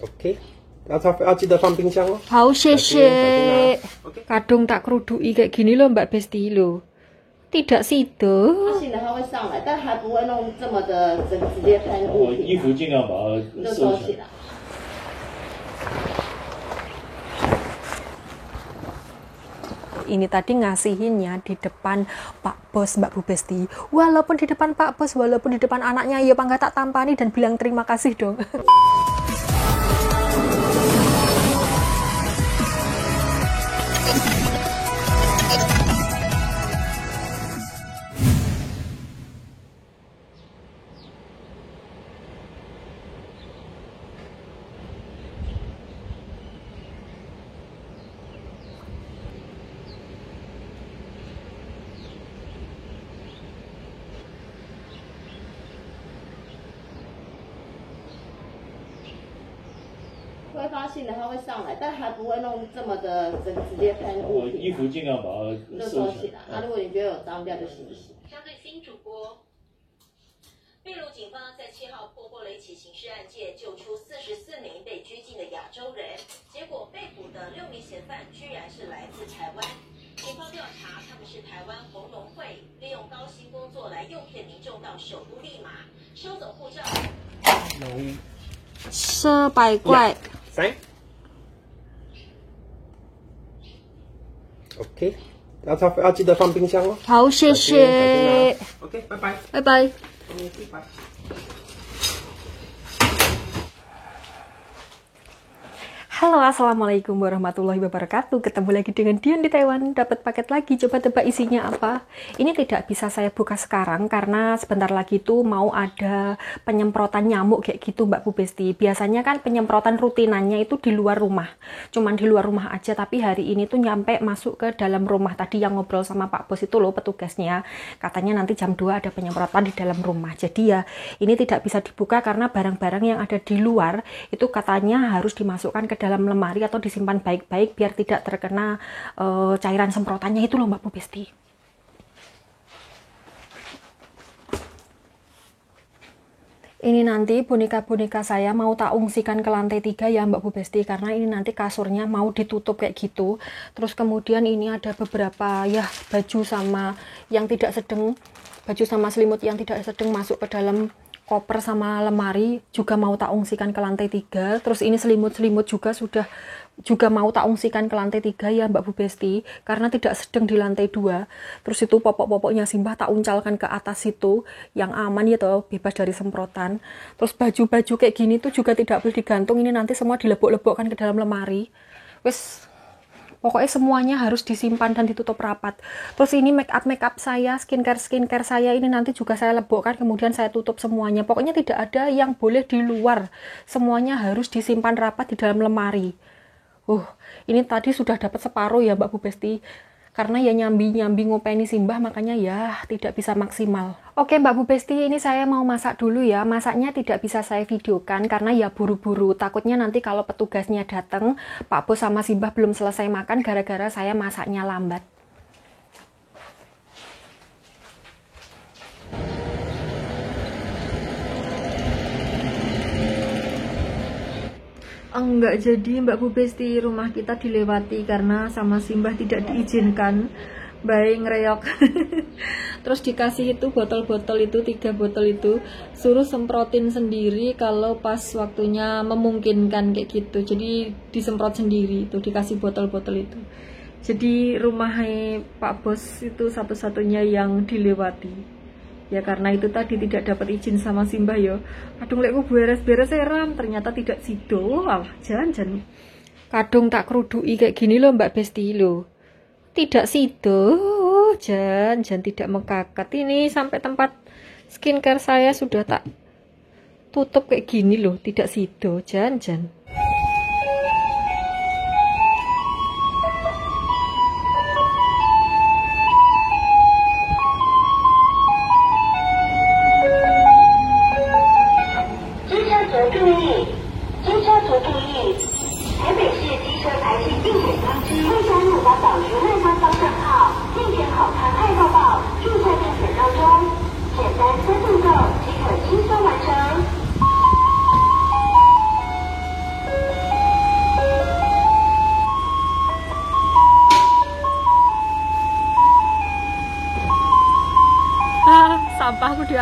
OK，要记得放冰箱哦。好，谢谢. Kadung tak kerudui kayak gini loh Mbak Besti loh. Tidak sido. 它醒了它会上来，但还不会弄这么的直接喷雾。衣服尽量把它收起来。 Ini tadi ngasihinnya di depan Pak Bos Mbak Bu Besti. Walaupun di depan Pak Bos, walaupun di depan anaknya, ya Pak nggak tak tampani dan bilang terima kasih dong.挥发性的它会上来，但还不会弄这么的直接喷雾。衣服尽量把它收起来。那如果你觉得有脏掉就洗一洗。相对新主播，秘鲁警方在7号破获了一起刑事案件，救出44名被拘禁的亚洲人，结果被捕的6名嫌犯居然是来自台湾。警方调查，他们是台湾红农会利用高薪工作来诱骗民众到首都利马收走护照。100块。3。OK，要记得放冰箱哦。好，谢谢。OK， 拜拜。拜拜。拜拜。Halo, assalamualaikum warahmatullahi wabarakatuh. Ketemu lagi dengan Dian di Taiwan. Dapat paket lagi, coba tebak isinya apa? Ini tidak bisa saya buka sekarang karena sebentar lagi tuh mau ada penyemprotan nyamuk kayak gitu Mbak Bu Besti. Biasanya kan penyemprotan rutinannya itu di luar rumah, cuman di luar rumah aja. Tapi hari ini tuh nyampe masuk ke dalam rumah. Tadi yang ngobrol sama Pak Bos itu loh petugasnya, katanya nanti jam 2 ada penyemprotan di dalam rumah. Jadi ya ini tidak bisa dibuka karena barang-barang yang ada di luar itu katanya harus dimasukkan ke dalam lemari atau disimpan baik-baik biar tidak terkena cairan semprotannya itu loh Mbak Bu Besti. Ini nanti boneka-boneka saya mau tak ungsikan ke lantai 3 ya Mbak Bu Besti, karena ini nanti kasurnya mau ditutup kayak gitu. Terus kemudian ini ada beberapa ya baju sama yang tidak sedang, baju sama selimut yang tidak sedang masuk ke dalam koper sama lemari juga mau tak ungsikan ke lantai 3. Terus ini selimut-selimut juga mau tak ungsikan ke lantai 3 ya Mbak Bu Besti, karena tidak sedang di lantai 2. Terus itu popok-popoknya Simbah tak uncalkan ke atas situ yang aman ya toh, bebas dari semprotan. Terus baju-baju kayak gini tuh juga tidak boleh digantung, ini nanti semua dilebok-lebokkan ke dalam lemari. Wes pokoknya semuanya harus disimpan dan ditutup rapat. Terus ini make up saya, skincare saya ini nanti juga saya lebokkan, kemudian saya tutup semuanya. Pokoknya tidak ada yang boleh di luar. Semuanya harus disimpan rapat di dalam lemari. Ini tadi sudah dapat separuh ya Mbak Bu Besti. Karena ya nyambi-nyambi ngopeni Simbah, makanya ya tidak bisa maksimal. Oke Mbak Bu Besti, ini saya mau masak dulu ya. Masaknya tidak bisa saya videokan karena ya buru-buru. Takutnya nanti kalau petugasnya datang, Pak Bos sama Simbah belum selesai makan gara-gara saya masaknya lambat. Enggak jadi Mbak Bu Besti, rumah kita dilewati karena sama Simbah tidak diizinkan. Baik ngereok. Terus dikasih itu botol-botol itu, 3 botol itu, suruh semprotin sendiri kalau pas waktunya memungkinkan kayak gitu. Jadi disemprot sendiri itu, dikasih botol-botol itu. Jadi rumah Pak Bos itu satu-satunya yang dilewati. Ya karena itu tadi tidak dapat izin sama Simbah yo. Kadung lekku beres-beres seram, ternyata tidak sido. Alah, jangan. Kadung tak kerudui kayak gini loh Mbak Besti loh. Tidak sido, jangan tidak mekakat. Ini sampai tempat skincare saya sudah tak tutup kayak gini loh, tidak sido, jangan.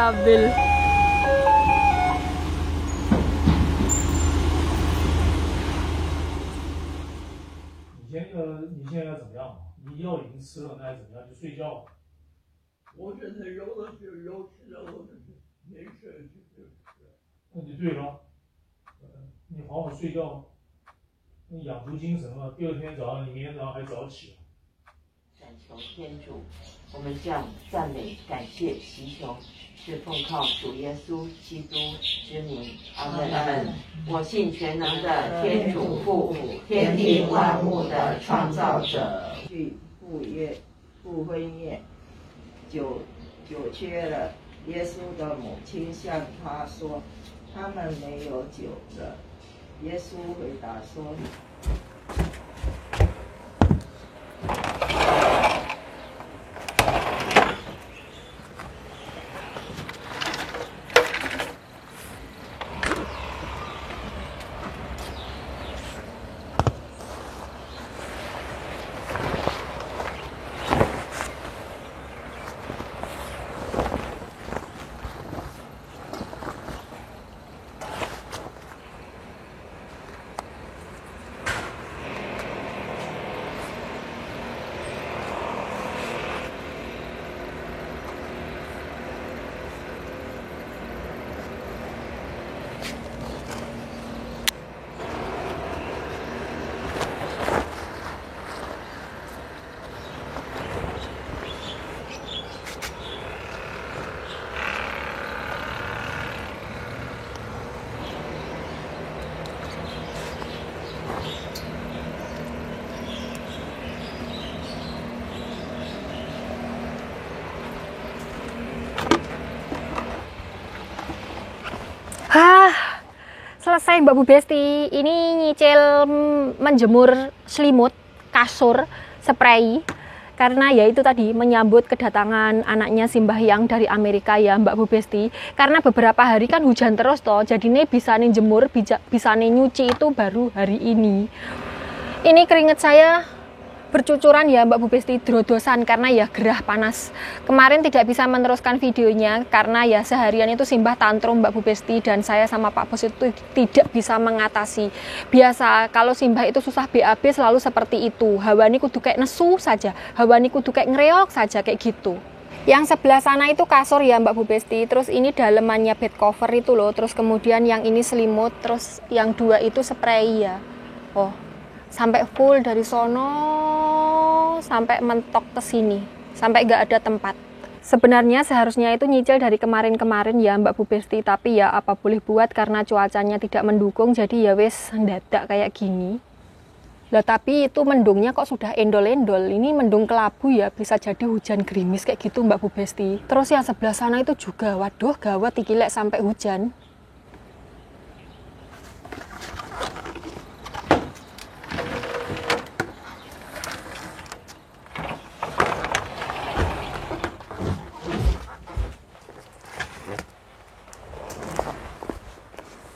stabil. 你现在要怎么样？你药已经吃了，那还怎么样？就睡觉。我现在有的就有吃，我的没事就吃。那就对了，你好好睡觉，你养足精神了。第二天早上，你明天早上还早起。感求天主，我们将赞美、感谢、祈求，是奉靠主耶稣基督之名。阿门。阿门。我信全能的天主父，天地万物的创造者。复婚夜，酒缺了。耶稣的母亲向他说：“他们没有酒了。”耶稣回答说：“Selesai Mbak Bu Besti. Ini nyicil menjemur selimut, kasur, spray. Karena ya itu tadi menyambut kedatangan anaknya Simbahyang dari Amerika ya Mbak Bu Besti. Karena beberapa hari kan hujan terus toh, jadi nih bisa nih jemur, bisa nih nyuci itu baru hari ini. Ini keringet saya bercucuran ya Mbak Bu Besti, drodosan karena ya gerah panas. Kemarin tidak bisa meneruskan videonya karena ya seharian itu Simbah tantrum Mbak Bu Besti, dan saya sama Pak Bos itu tidak bisa mengatasi. Biasa kalau Simbah itu susah BAB selalu seperti itu. Hawani kudu kayak nesu saja, hawani kudu kayak ngereok saja kayak gitu. Yang sebelah sana itu kasur ya Mbak Bu Besti, terus ini dalemannya bed cover itu loh, terus kemudian yang ini selimut, terus yang dua itu spray ya. Oh, sampai full dari sono sampai mentok ke sini, sampai gak ada tempat. Sebenarnya seharusnya itu nyicil dari kemarin-kemarin ya Mbak Bu Besti, tapi ya apa boleh buat karena cuacanya tidak mendukung, jadi ya wes mendadak kayak gini. Lah tapi itu mendungnya kok sudah endol-endol, ini mendung kelabu ya, bisa jadi hujan gerimis kayak gitu Mbak Bu Besti. Terus yang sebelah sana itu juga, waduh gawat iki lek sampai hujan.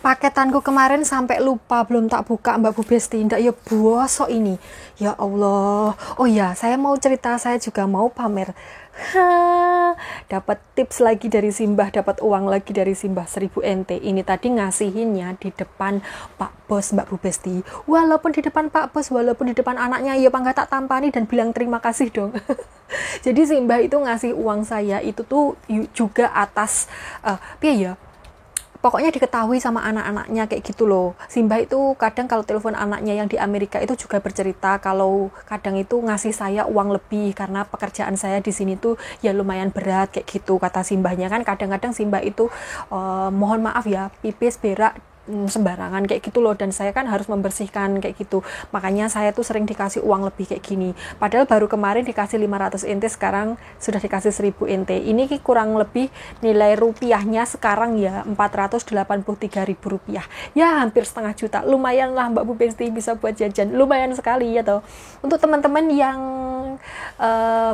Paketanku kemarin sampai lupa belum tak buka Mbak Bu Besti, ndak ya bosok ini. Ya Allah. Oh ya, saya mau cerita, saya juga mau pamer. Dapat tips lagi dari Simbah, dapat uang lagi dari Simbah 1000 NT. Ini tadi ngasihinnya di depan Pak Bos Mbak Bu Besti. Walaupun di depan Pak Bos, walaupun di depan anaknya, ya Pak nggak tak tampani dan bilang terima kasih dong. Jadi Simbah itu ngasih uang saya itu tuh juga atas ya pokoknya diketahui sama anak-anaknya kayak gitu loh. Simbah itu kadang kalau telepon anaknya yang di Amerika itu juga bercerita kalau kadang itu ngasih saya uang lebih karena pekerjaan saya di sini tuh ya lumayan berat kayak gitu kata Simbahnya. Kan kadang-kadang Simbah itu mohon maaf ya, pipis berak sembarangan kayak gitu loh, dan saya kan harus membersihkan kayak gitu, makanya saya tuh sering dikasih uang lebih kayak gini. Padahal baru kemarin dikasih 500 NT, sekarang sudah dikasih 1000 NT. Ini kurang lebih nilai rupiahnya sekarang ya 483.000 rupiah, ya hampir setengah juta. Lumayan lah Mbak Bu Besti, bisa buat jajan, lumayan sekali ya toh. Untuk teman-teman yang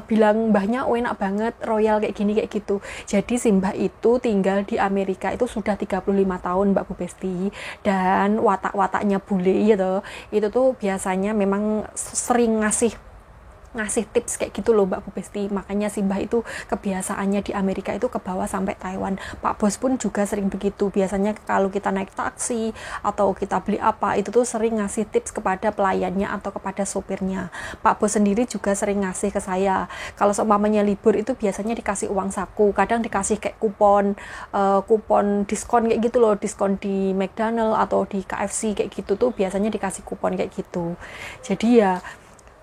bilang mbahnya enak banget royal kayak gini kayak gitu, jadi Simbah itu tinggal di Amerika itu sudah 35 tahun Mbak Bu Besti, dan watak-wataknya bule gitu, itu tuh biasanya memang sering ngasih ngasih tips kayak gitu loh Mbak Bu Besti. Makanya Simbah itu kebiasaannya di Amerika itu ke bawah sampai Taiwan. Pak Bos pun juga sering begitu. Biasanya kalau kita naik taksi atau kita beli apa, itu tuh sering ngasih tips kepada pelayannya atau kepada sopirnya. Pak Bos sendiri juga sering ngasih ke saya. Kalau seumpamanya libur itu biasanya dikasih uang saku, kadang dikasih kayak kupon diskon kayak gitu loh, diskon di McDonald atau di KFC kayak gitu tuh biasanya dikasih kupon kayak gitu. Jadi ya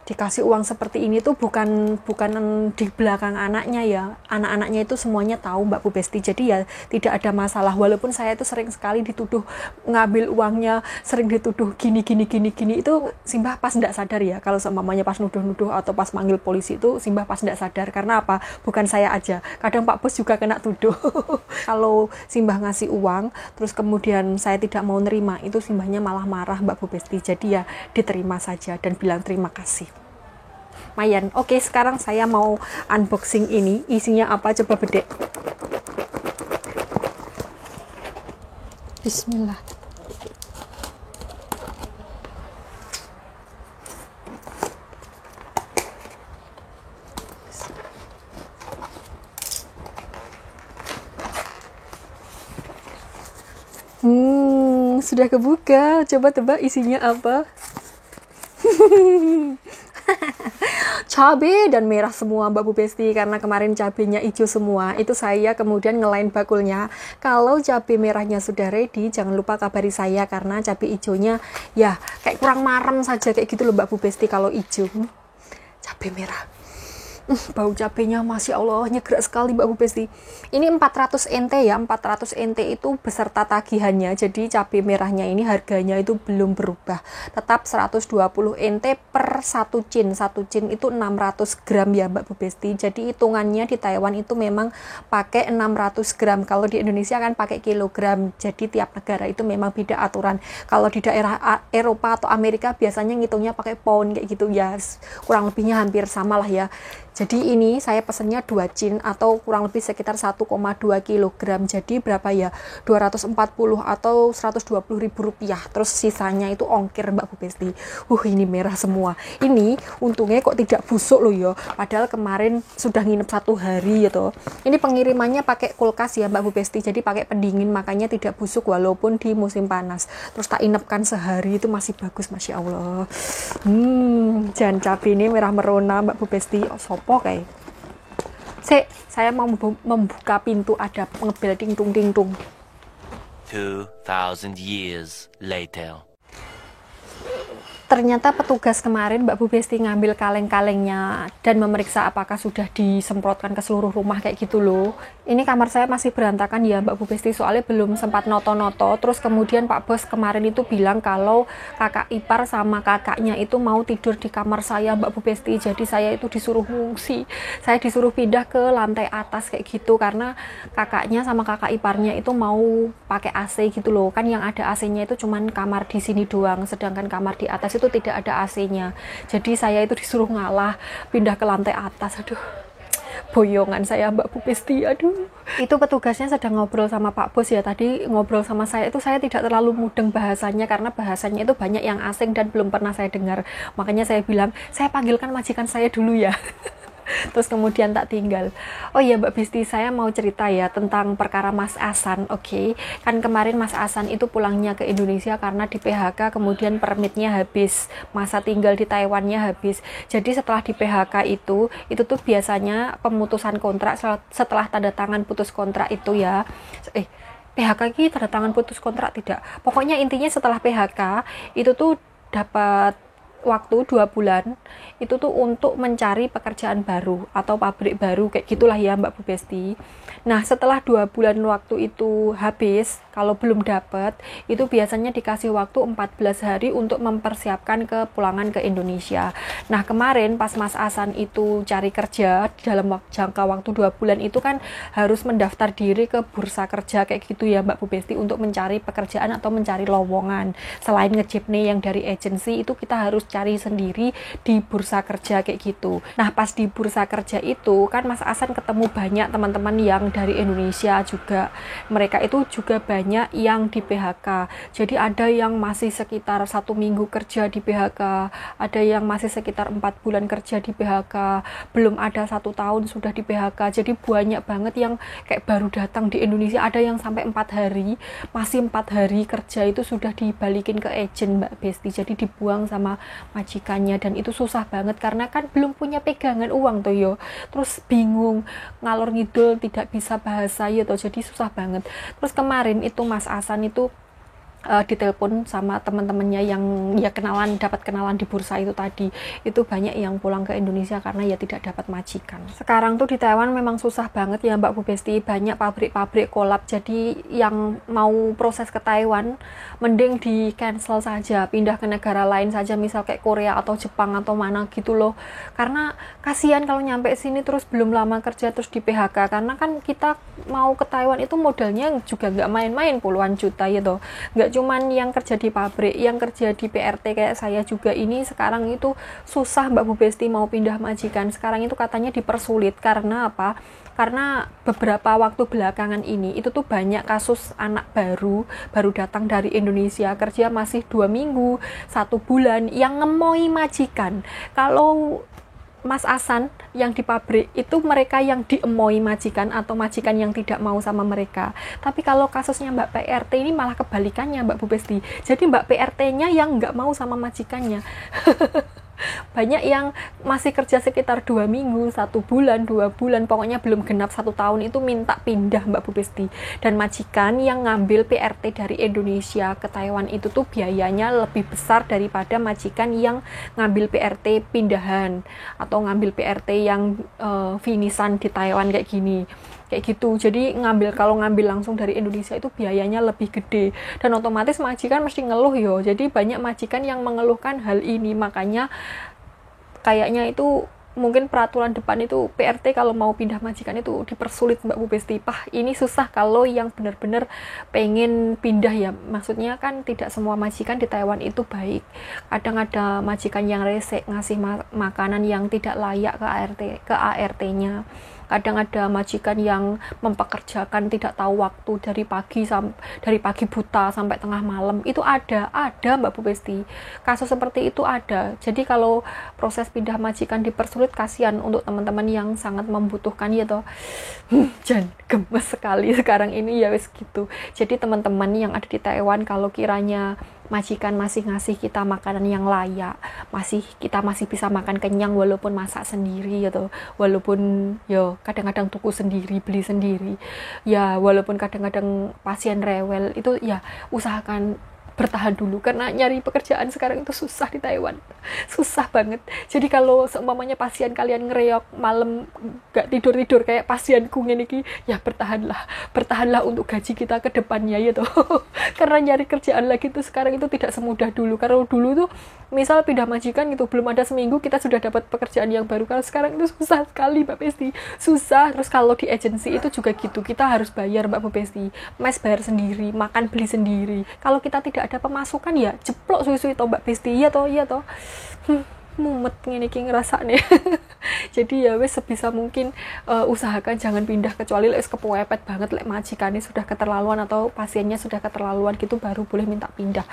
dikasih uang seperti ini tuh bukan di belakang anaknya ya, anak-anaknya itu semuanya tahu Mbak Bu Besti. Jadi ya tidak ada masalah, walaupun saya itu sering sekali dituduh ngambil uangnya, sering dituduh gini itu Simbah pas tidak sadar ya. Kalau seumpamanya pas nuduh-nuduh atau pas manggil polisi itu Simbah pas tidak sadar. Karena apa? Bukan saya aja, kadang Pak Bos juga kena tuduh. Kalau Simbah ngasih uang terus kemudian saya tidak mau nerima, itu Simbahnya malah marah Mbak Bu Besti. Jadi ya diterima saja dan bilang terima kasih. Lumayan. Oke, sekarang saya mau unboxing ini. Isinya apa? Coba bedek. Bismillah. Sudah kebuka. Coba tebak isinya apa? Cabai dan merah semua Mbak Bu Besti, karena kemarin cabenya hijau semua. Itu saya kemudian ngelain bakulnya. Kalau cabai merahnya sudah ready, jangan lupa kabari saya, karena cabai hijaunya ya kayak kurang marem saja kayak gitu loh Mbak Bu Besti kalau hijau. Cabai merah. Bau cabenya Masya Allah nyegerak sekali Mbak Bu Besti. Ini 400 NT ya, 400 NT itu beserta tagihannya. Jadi cabai merahnya ini harganya itu belum berubah, tetap 120 NT per 1 cin. 1 cin itu 600 gram ya Mbak Bu Besti. Jadi hitungannya di Taiwan itu memang pakai 600 gram. Kalau di Indonesia kan pakai kilogram. Jadi tiap negara itu memang beda aturan. Kalau di daerah Eropa atau Amerika biasanya ngitungnya pakai pound kayak gitu ya. Kurang lebihnya hampir sama lah ya. Jadi ini saya pesennya 2 cin atau kurang lebih sekitar 1,2 kg. Jadi berapa ya? 240 atau 120.000 rupiah. Terus sisanya itu ongkir Mbak Bu Besti. Ini merah semua. Ini untungnya kok tidak busuk loh ya. Padahal kemarin sudah nginep 1 hari gitu. Ini pengirimannya pakai kulkas ya Mbak Bu Besti. Jadi pakai pendingin, makanya tidak busuk walaupun di musim panas. Terus tak inepkan sehari itu masih bagus, Masya Allah. Jan cabai ini merah merona Mbak Bu Besti. Kayak saya mau membuka pintu, ada ngebel ting tung 2000 years later. Ternyata petugas kemarin Mbak Bu Besti ngambil kaleng-kalengnya dan memeriksa apakah sudah disemprotkan ke seluruh rumah kayak gitu loh. Ini kamar saya masih berantakan ya Mbak Bu Besti, soalnya belum sempat noto-noto. Terus kemudian Pak Bos kemarin itu bilang kalau kakak ipar sama kakaknya itu mau tidur di kamar saya Mbak Bu Besti. Jadi saya itu disuruh ngungsi. Saya disuruh pindah ke lantai atas kayak gitu karena kakaknya sama kakak iparnya itu mau pakai AC gitu loh. Kan yang ada AC-nya itu cuman kamar di sini doang, sedangkan kamar di atas itu tidak ada AC-nya. Jadi saya itu disuruh ngalah pindah ke lantai atas. Aduh, boyongan saya Mbak Bu Besti. Aduh, itu petugasnya sedang ngobrol sama Pak Bos ya. Tadi ngobrol sama saya itu saya tidak terlalu mudeng bahasanya karena bahasanya itu banyak yang asing dan belum pernah saya dengar. Makanya saya bilang, saya panggilkan majikan saya dulu ya. Terus kemudian tak tinggal. Oh iya Mbak Besti, saya mau cerita ya tentang perkara Mas Asan. Oke. Kan kemarin Mas Asan itu pulangnya ke Indonesia karena di PHK, kemudian permitnya habis, masa tinggal di Taiwannya habis. Jadi setelah di PHK itu tuh biasanya pemutusan kontrak setelah tanda tangan putus kontrak itu ya. PHK ini tanda tangan putus kontrak tidak. Pokoknya intinya setelah PHK itu tuh dapat waktu 2 bulan itu tuh untuk mencari pekerjaan baru atau pabrik baru kayak gitulah ya Mbak Bu Besti. Nah setelah 2 bulan waktu itu habis, kalau belum dapat itu biasanya dikasih waktu 14 hari untuk mempersiapkan kepulangan ke Indonesia. Nah kemarin pas Mas Asan itu cari kerja dalam jangka waktu 2 bulan itu kan harus mendaftar diri ke bursa kerja kayak gitu ya Mbak Bu Besti untuk mencari pekerjaan atau mencari lowongan. Selain ngejip nih yang dari agensi itu kita harus cari sendiri di bursa kerja kayak gitu. Nah pas di bursa kerja itu kan Mas Hasan ketemu banyak teman-teman yang dari Indonesia juga, mereka itu juga banyak yang di PHK. Jadi ada yang masih sekitar 1 minggu kerja di PHK, ada yang masih sekitar 4 bulan kerja di PHK, belum ada 1 tahun sudah di PHK. Jadi banyak banget yang kayak baru datang di Indonesia, ada yang sampai 4 hari, masih 4 hari kerja itu sudah dibalikin ke agent Mbak Besti, jadi dibuang sama majikannya. Dan itu susah banget karena kan belum punya pegangan uang tuh yo, terus bingung ngalor ngidul, tidak bisa bahasa ya toh, jadi susah banget. Terus kemarin itu Mas Hasan itu ditelepon sama teman-temannya yang ya dapat kenalan di bursa itu tadi. Itu banyak yang pulang ke Indonesia karena ya tidak dapat majikan. Sekarang tuh di Taiwan memang susah banget ya Mbak Bu Besti, banyak pabrik-pabrik kolap. Jadi yang mau proses ke Taiwan mending di cancel saja, pindah ke negara lain saja, misal kayak Korea atau Jepang atau mana gitu loh. Karena kasihan kalau nyampe sini terus belum lama kerja terus di PHK, karena kan kita mau ke Taiwan itu modalnya juga nggak main-main, puluhan juta ya toh. Nggak cuman yang kerja di pabrik, yang kerja di PRT kayak saya juga ini sekarang itu susah Mbak Bu Besti mau pindah majikan. Sekarang itu katanya dipersulit karena apa? Karena beberapa waktu belakangan ini itu tuh banyak kasus anak baru datang dari Indonesia, kerja masih 2 minggu, 1 bulan, yang ngemoi majikan. Kalau Mas Hasan yang di pabrik itu mereka yang diemoi majikan atau majikan yang tidak mau sama mereka. Tapi kalau kasusnya Mbak PRT ini malah kebalikannya Mbak Bu Besti. Jadi Mbak PRT-nya yang nggak mau sama majikannya. Banyak yang masih kerja sekitar 2 minggu, 1 bulan, 2 bulan, pokoknya belum genap 1 tahun itu minta pindah Mbak Bu Besti. Dan majikan yang ngambil PRT dari Indonesia ke Taiwan itu tuh biayanya lebih besar daripada majikan yang ngambil PRT pindahan atau ngambil PRT yang finishan di Taiwan kayak gini. Kayak gitu. Jadi kalau ngambil langsung dari Indonesia itu biayanya lebih gede, dan otomatis majikan mesti ngeluh yo. Jadi banyak majikan yang mengeluhkan hal ini. Makanya kayaknya itu mungkin peraturan depan itu PRT kalau mau pindah majikan itu dipersulit Mbak Bu Besti. Ini susah kalau yang benar-benar pengen pindah ya. Maksudnya kan tidak semua majikan di Taiwan itu baik. Kadang ada majikan yang rese, ngasih makanan yang tidak layak ke ART-nya. Kadang ada majikan yang mempekerjakan tidak tahu waktu, dari pagi buta sampai tengah malam. Itu ada Mbak Bu Besti. Kasus seperti itu ada. Jadi kalau proses pindah majikan dipersulit, kasihan untuk teman-teman yang sangat membutuhkan ya toh. Jan gemes sekali sekarang ini ya wis gitu. Jadi teman-teman yang ada di Taiwan, kalau kiranya majikan masih ngasih kita makanan yang layak, kita masih bisa makan kenyang walaupun masak sendiri gitu, walaupun yo kadang-kadang tuku sendiri, beli sendiri ya, walaupun kadang-kadang pasien rewel, itu ya usahakan bertahan dulu, karena nyari pekerjaan sekarang itu susah di Taiwan, susah banget. Jadi kalau seumpamanya pasien kalian ngereok malam gak tidur-tidur kayak pasienku ini, ya bertahanlah untuk gaji kita ke depannya ya toh. Karena nyari kerjaan lagi tuh sekarang itu tidak semudah dulu. Kalau dulu tuh misal pindah majikan gitu, belum ada seminggu kita sudah dapat pekerjaan yang baru. Kalau sekarang itu susah sekali Mbak Besti, susah. Terus kalau di agensi itu juga gitu, kita harus bayar Mbak Bu Besti, mes bayar sendiri, makan beli sendiri. Kalau kita tidak ada pemasukan ya jeplok suwi-suwi toh Mbak Besti, iya toh mumet ngene iki ngrasane. Jadi ya wis sebisa mungkin usahakan jangan pindah, kecuali lek kepepet banget, lek majikane sudah keterlaluan atau pasiennya sudah keterlaluan gitu baru boleh minta pindah.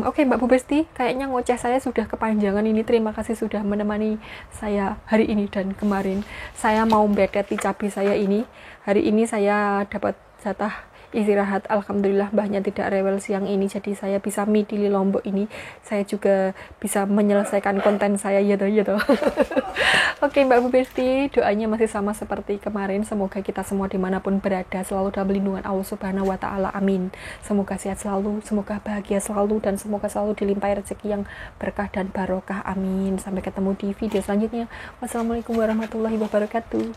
Oke Mbak Bu Besti, kayaknya ngoceh saya sudah kepanjangan ini. Terima kasih sudah menemani saya hari ini dan kemarin. Saya mau bedeti cabai saya ini. Hari ini saya dapat jatah istirahat, alhamdulillah mbahnya tidak rewel siang ini, jadi saya bisa midi di Lombok ini, saya juga bisa menyelesaikan konten saya ya toh. Oke Mbak Bu Besti, doanya masih sama seperti kemarin, semoga kita semua dimanapun berada selalu dalam lindungan Allah Subhanahu wa Ta'ala, amin. Semoga sehat selalu, semoga bahagia selalu, dan semoga selalu dilimpahi rezeki yang berkah dan barokah, amin. Sampai ketemu di video selanjutnya. Wassalamualaikum warahmatullahi wabarakatuh.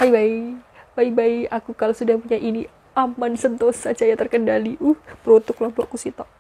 Bye bye. Aku kalau sudah punya ini aman, sentosa, jaya terkendali. Produk Lombokku sih tok.